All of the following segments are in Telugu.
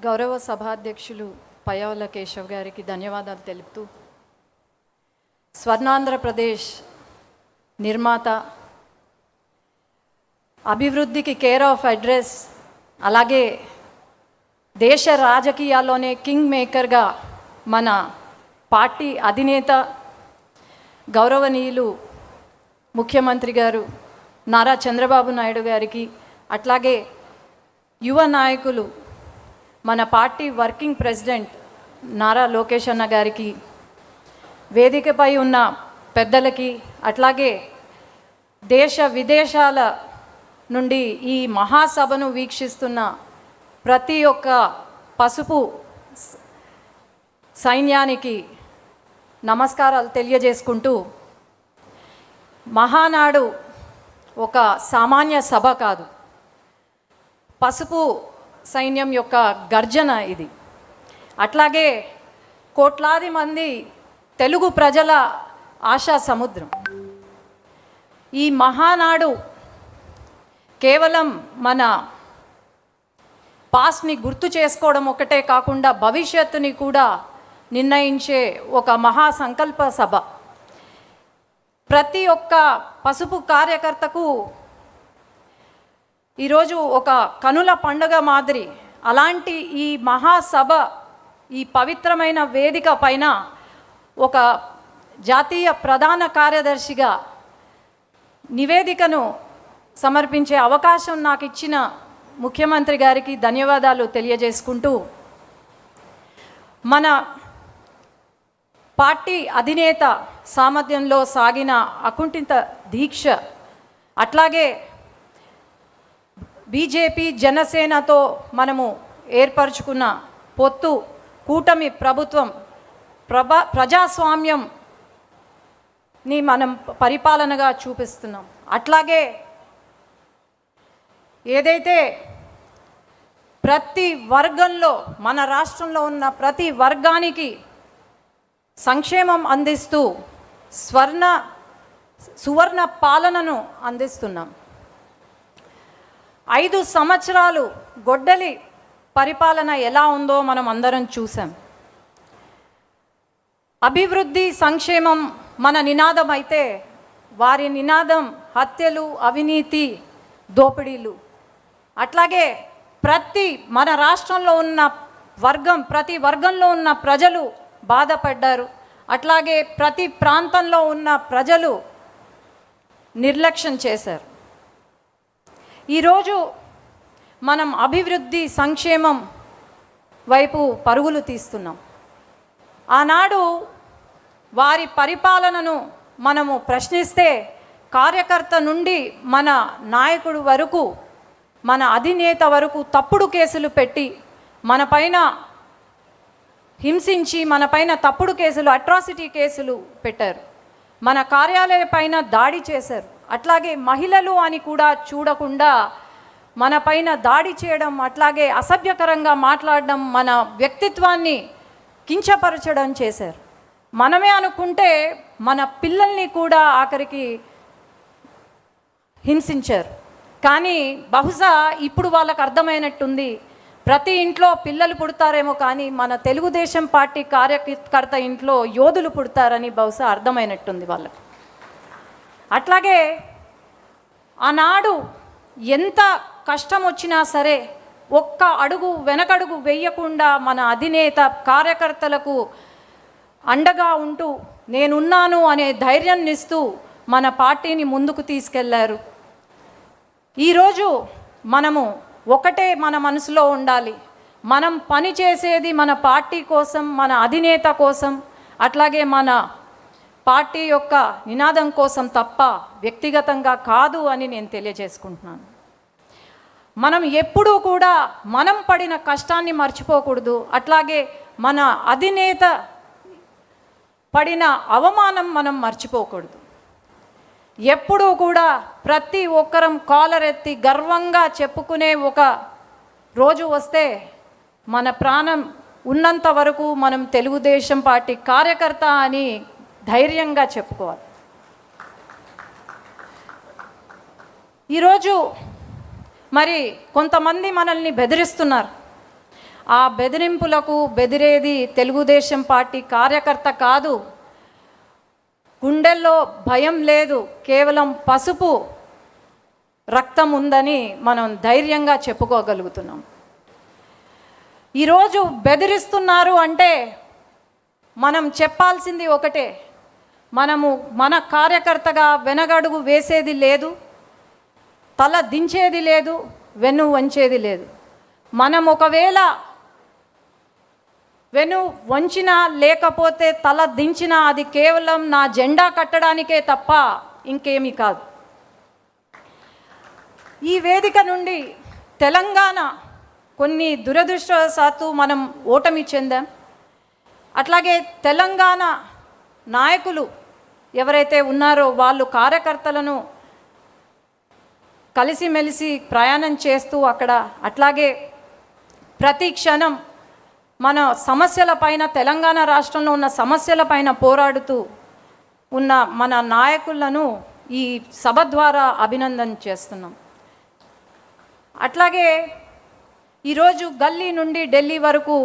గౌరవ సభాధ్యక్షులు పయ్యావుల కేశవ్ గారికి ధన్యవాదాలు తెలుపుతూ, స్వర్ణాంధ్రప్రదేశ్ నిర్మాత, అభివృద్ధికి కేర్ ఆఫ్ అడ్రస్, అలాగే దేశ రాజకీయాల్లోనే కింగ్ మేకర్గా మన పార్టీ అధినేత గౌరవనీయులు ముఖ్యమంత్రి గారు నారా చంద్రబాబు నాయుడు గారికి, అట్లాగే యువ నాయకులు మన party working president Nara Lokesh అన్న గారికి, వేదికపై ఉన్న పెద్దలకి, అట్లాగే దేశ విదేశాల నుండి ఈ మహాసభను వీక్షిస్తున్న ప్రతి ఒక్క పసుపు సైన్యానికి నమస్కారాలు తెలియజేసుకుంటూ, మహానాడు ఒక సామాన్య సభ కాదు, పసుపు సైన్యం యొక్క గర్జన ఇది. అట్లాగే కోట్లాది మంది తెలుగు ప్రజల ఆశా సముద్రం. ఈ మహానాడు కేవలం మన పాస్ట్ని గుర్తు చేసుకోవడం ఒకటే కాకుండా భవిష్యత్తుని కూడా నిర్ణయించే ఒక మహా సంకల్ప సభ. ప్రతి ఒక్క పసుపు కార్యకర్తకు ఈరోజు ఒక కనుల పండుగ మాదిరి. అలాంటి ఈ మహాసభ, ఈ పవిత్రమైన వేదిక పైన ఒక జాతీయ ప్రధాన కార్యదర్శిగా నివేదికను సమర్పించే అవకాశం నాకు ఇచ్చిన ముఖ్యమంత్రి గారికి ధన్యవాదాలు తెలియజేసుకుంటూ, మన పార్టీ అధినేత సామర్థ్యంలో సాగిన అకుంఠిత దీక్ష, అట్లాగే బీజేపీ జనసేనతో మనము ఏర్పరచుకున్న పొత్తు, కూటమి ప్రభుత్వం, ప్రజాస్వామ్యంని మనం పరిపాలనగా చూపిస్తున్నాం. అట్లాగే ఏదైతే ప్రతి వర్గంలో, మన రాష్ట్రంలో ఉన్న ప్రతి వర్గానికి సంక్షేమం అందిస్తూ సువర్ణ పాలనను అందిస్తున్నాం. 5 సంవత్సరాలు గొడ్డలి పరిపాలన ఎలా ఉందో మనం అందరం చూసాం. అభివృద్ధి, సంక్షేమం మన నినాదం అయితే, వారి నినాదం హత్యలు, అవినీతి, దోపిడీలు. అట్లాగే మన రాష్ట్రంలో ఉన్న ప్రతి వర్గంలో ఉన్న ప్రజలు బాధపడ్డారు. అట్లాగే ప్రతి ప్రాంతంలో ఉన్న ప్రజలు నిర్లక్ష్యం చేశారు. ఈరోజు మనం అభివృద్ధి, సంక్షేమం వైపు పరుగులు తీస్తున్నాం. ఆనాడు వారి పరిపాలనను మనము ప్రశ్నిస్తే, కార్యకర్త నుండి మన నాయకుడు వరకు, మన అధినేత వరకు తప్పుడు కేసులు పెట్టి, మన పైన హింసించి, మన పైన తప్పుడు కేసులు, అట్రాసిటీ కేసులు పెట్టారు. మన కార్యాలయ పైన దాడి చేశారు. అట్లాగే మహిళలు అని కూడా చూడకుండా మన పైన దాడి చేయడం, అట్లాగే అసభ్యకరంగా మాట్లాడడం, మన వ్యక్తిత్వాన్ని కించపరచడం చేశారు. మనమే అనుకుంటే మన పిల్లల్ని కూడా ఆఖరికి హింసించారు. కానీ బహుశా ఇప్పుడు వాళ్ళకు అర్థమైనట్టుంది, ప్రతి ఇంట్లో పిల్లలు పుడతారేమో కానీ మన తెలుగుదేశం పార్టీ కార్యకర్త ఇంట్లో యోధులు పుడతారని బహుశా అర్థమైనట్టుంది వాళ్ళకు. అట్లాగే ఆనాడు ఎంత కష్టం వచ్చినా సరే ఒక్క అడుగు వెనకడుగు వేయకుండా మన అధినేత కార్యకర్తలకు అండగా ఉంటూ, నేనున్నాను అనే ధైర్యాన్ని ఇస్తూ మన పార్టీని ముందుకు తీసుకెళ్లారు. ఈరోజు మనము ఒకటే మన మనసులో ఉండాలి, మనం పని చేసేది మన పార్టీ కోసం, మన అధినేత కోసం, అట్లాగే మన పార్టీ యొక్క నినాదం కోసం తప్ప వ్యక్తిగతంగా కాదు అని నేను తెలియజేసుకుంటున్నాను. మనం ఎప్పుడూ కూడా మనం పడిన కష్టాన్ని మర్చిపోకూడదు. అట్లాగే మన అధినేత పడిన అవమానం మనం మర్చిపోకూడదు. ఎప్పుడూ కూడా ప్రతి ఒక్కరం కాలరెత్తి గర్వంగా చెప్పుకునే ఒక రోజు వస్తే, మన ప్రాణం ఉన్నంత వరకు మనం తెలుగుదేశం పార్టీ కార్యకర్త అని ధైర్యంగా చెప్పుకోవాలి. ఈరోజు మరి కొంతమంది మనల్ని బెదిరిస్తున్నారు. ఆ బెదిరింపులకు బెదిరేది తెలుగుదేశం పార్టీ కార్యకర్త కాదు. గుండెల్లో భయం లేదు, కేవలం పసుపు రక్తం ఉందని మనం ధైర్యంగా చెప్పుకోగలుగుతున్నాం. ఈరోజు బెదిరిస్తున్నారు అంటే మనం చెప్పాల్సింది ఒకటే, మనము మన కార్యకర్తగా వెనగడుగు వేసేది లేదు, తల దించేది లేదు, వెన్ను వంచేది లేదు. మనం ఒకవేళ వెను వంచినా లేకపోతే తల దించినా అది కేవలం నా జెండా కట్టడానికే తప్ప ఇంకేమీ కాదు. ఈ వేదిక నుండి తెలంగాణ కొన్ని దురదృష్టవశాత్తు మనం ఓటమి చెందాం. అట్లాగే తెలంగాణ నాయకులు ఎవరైతే ఉన్నారో వాళ్ళు కార్యకర్తలను కలిసిమెలిసి ప్రయాణం చేస్తూ అక్కడ అట్లాగే ప్రతి క్షణం మన సమస్యలపైన, తెలంగాణ రాష్ట్రంలో ఉన్న సమస్యలపైన పోరాడుతూ ఉన్న మన నాయకులను ఈ సభ ద్వారా అభినందన చేస్తున్నాం. అట్లాగే ఈరోజు గల్లీ నుండి ఢిల్లీ వరకు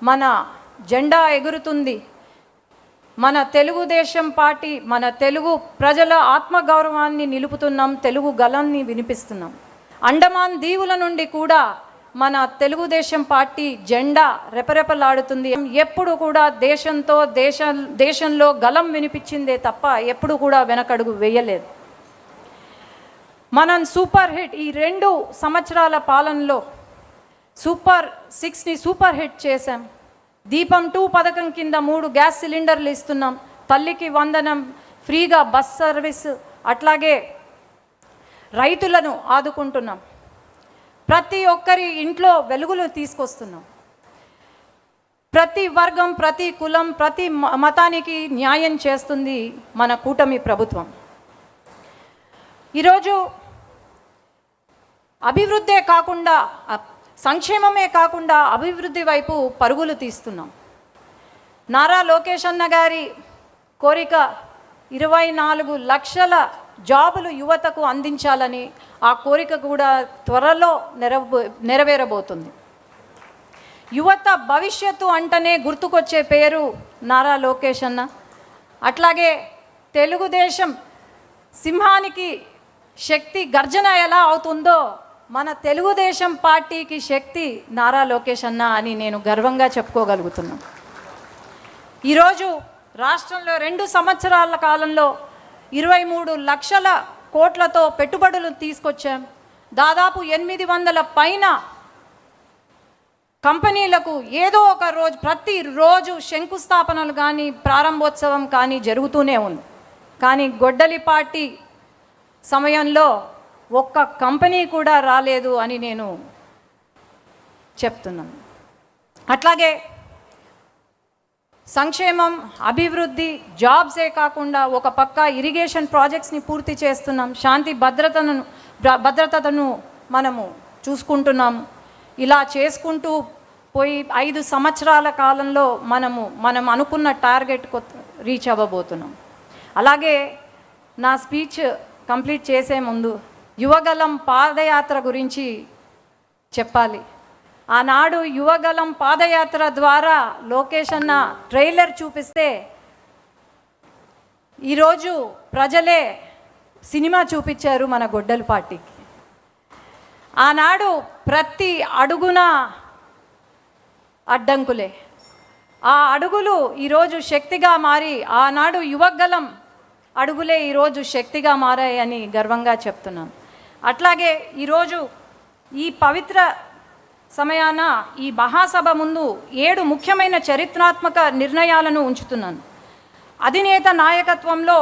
మన జెండా ఎగురుతుంది. మన తెలుగుదేశం పార్టీ, మన తెలుగు ప్రజల ఆత్మగౌరవాన్ని నిలుపుతున్నాం, తెలుగు గళాన్ని వినిపిస్తున్నాం. అండమాన్ దీవుల నుండి కూడా మన తెలుగుదేశం పార్టీ జెండా రెపరెపలాడుతుంది. ఎప్పుడు కూడా దేశంలో గళం వినిపించిందే తప్ప ఎప్పుడు కూడా వెనకడుగు వేయలేదు. మనం సూపర్ హిట్, ఈ 2 సంవత్సరాల పాలనలో సూపర్ 6ని సూపర్ హిట్ చేశాం. దీపం 2 పథకం కింద 3 గ్యాస్ సిలిండర్లు ఇస్తున్నాం. తల్లికి వందనం, ఫ్రీగా బస్ సర్వీస్, అట్లాగే రైతులను ఆదుకుంటున్నాం. ప్రతి ఒక్కరి ఇంట్లో వెలుగులు తీసుకొస్తున్నాం. ప్రతి వర్గం, ప్రతి కులం, ప్రతి మతానికి న్యాయం చేస్తుంది మన కూటమి ప్రభుత్వం. ఈరోజు అభివృద్ధే కాకుండా, సంక్షేమమే కాకుండా అభివృద్ధి వైపు పరుగులు తీస్తున్నాం. నారా లోకేష్ అన్న గారి కోరిక 24 లక్షల జాబులు యువతకు అందించాలని, ఆ కోరిక కూడా త్వరలో నెరవేరబోతుంది. యువత భవిష్యత్తు అంటనే గుర్తుకొచ్చే పేరు నారా లోకేష్ అన్న. అట్లాగే తెలుగుదేశం సింహానికి శక్తి గర్జన ఎలా అవుతుందో మన తెలుగుదేశం పార్టీకి శక్తి నారా లోకేష్ అన్న అని నేను గర్వంగా చెప్పుకోగలుగుతున్నాను. ఈరోజు రాష్ట్రంలో 2 సంవత్సరాల కాలంలో 23 లక్షల కోట్లతో పెట్టుబడులు తీసుకొచ్చాం. దాదాపు 800 పైన కంపెనీలకు ఏదో ఒక రోజు, ప్రతిరోజు శంకుస్థాపనలు కానీ ప్రారంభోత్సవం కానీ జరుగుతూనే ఉంది. కానీ గొడ్డలి పార్టీ సమయంలో ఒక్క కంపెనీ కూడా రాలేదు అని నేను చెప్తున్నాను. అట్లాగే సంక్షేమం, అభివృద్ధి, జాబ్సే కాకుండా ఒక పక్క ఇరిగేషన్ ప్రాజెక్ట్స్ని పూర్తి చేస్తున్నాం. శాంతి భద్రతను మనము చూసుకుంటున్నాం. ఇలా చేసుకుంటూ పోయి 5 సంవత్సరాల కాలంలో మనం అనుకున్న టార్గెట్ రీచ్ అవ్వబోతున్నాం. అలాగే నా స్పీచ్ కంప్లీట్ చేసే ముందు యువగలం పాదయాత్ర గురించి చెప్పాలి. ఆనాడు యువగలం పాదయాత్ర ద్వారా లోకేష్ అన్న ట్రైలర్ చూపిస్తే ఈరోజు ప్రజలే సినిమా చూపించారు మన గొడ్డలి పార్టీకి. ఆనాడు ప్రతి అడుగున అడ్డంకులే, ఆ అడుగులు ఈరోజు శక్తిగా మారి, ఆనాడు యువగలం అడుగులే ఈరోజు శక్తిగా మారాయని గర్వంగా చెప్తున్నాను. అట్లాగే ఈరోజు ఈ పవిత్ర సమయాన ఈ మహాసభ ముందు 7 ముఖ్యమైన చరిత్రాత్మక నిర్ణయాలను ఉంచుతున్నాను. అధినేత నాయకత్వంలో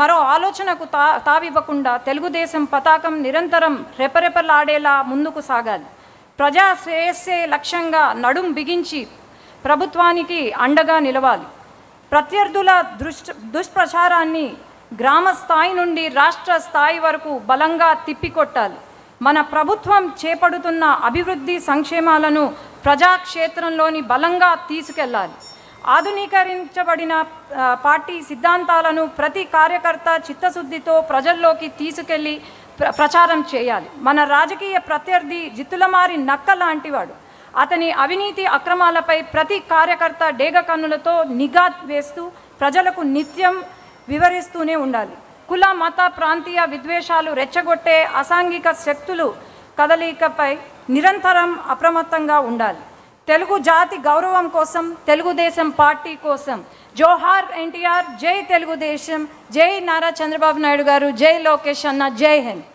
మరో ఆలోచనకు తావివ్వకుండా తెలుగుదేశం పతాకం నిరంతరం రెపరెపలాడేలా ముందుకు సాగాలి. ప్రజా శ్రేయస్సే లక్ష్యంగా నడుం బిగించి ప్రభుత్వానికి అండగా నిలవాలి. ప్రత్యర్థుల దుష్ప్రచారాన్ని గ్రామ స్థాయి నుండి రాష్ట్ర స్థాయి వరకు బలంగా తిప్పికొట్టాలి. మన ప్రభుత్వం చేపడుతున్న అభివృద్ధి సంక్షేమాలను ప్రజాక్షేత్రంలోని బలంగా తీసుకెళ్లాలి. ఆధునీకరించబడిన పార్టీ సిద్ధాంతాలను ప్రతి కార్యకర్త చిత్తశుద్ధితో ప్రజల్లోకి తీసుకెళ్లి ప్రచారం చేయాలి. మన రాజకీయ ప్రత్యర్థి జిత్తులమారి నక్క లాంటివాడు. అతని అవినీతి అక్రమాలపై ప్రతి కార్యకర్త డేగ కన్నులతో నిఘా వేస్తూ ప్రజలకు నిత్యం వివరిస్తూనే ఉండాలి. కుల మత ప్రాంతీయ విద్వేషాలు రెచ్చగొట్టే అసాంఘిక శక్తులు కదలికపై నిరంతరం అప్రమత్తంగా ఉండాలి. తెలుగు జాతి గౌరవం కోసం, తెలుగుదేశం పార్టీ కోసం జోహార్ ఎన్టీఆర్, జై తెలుగుదేశం, జై నారా చంద్రబాబు నాయుడు గారు, జై లోకేష్ అన్న, జై హింద్.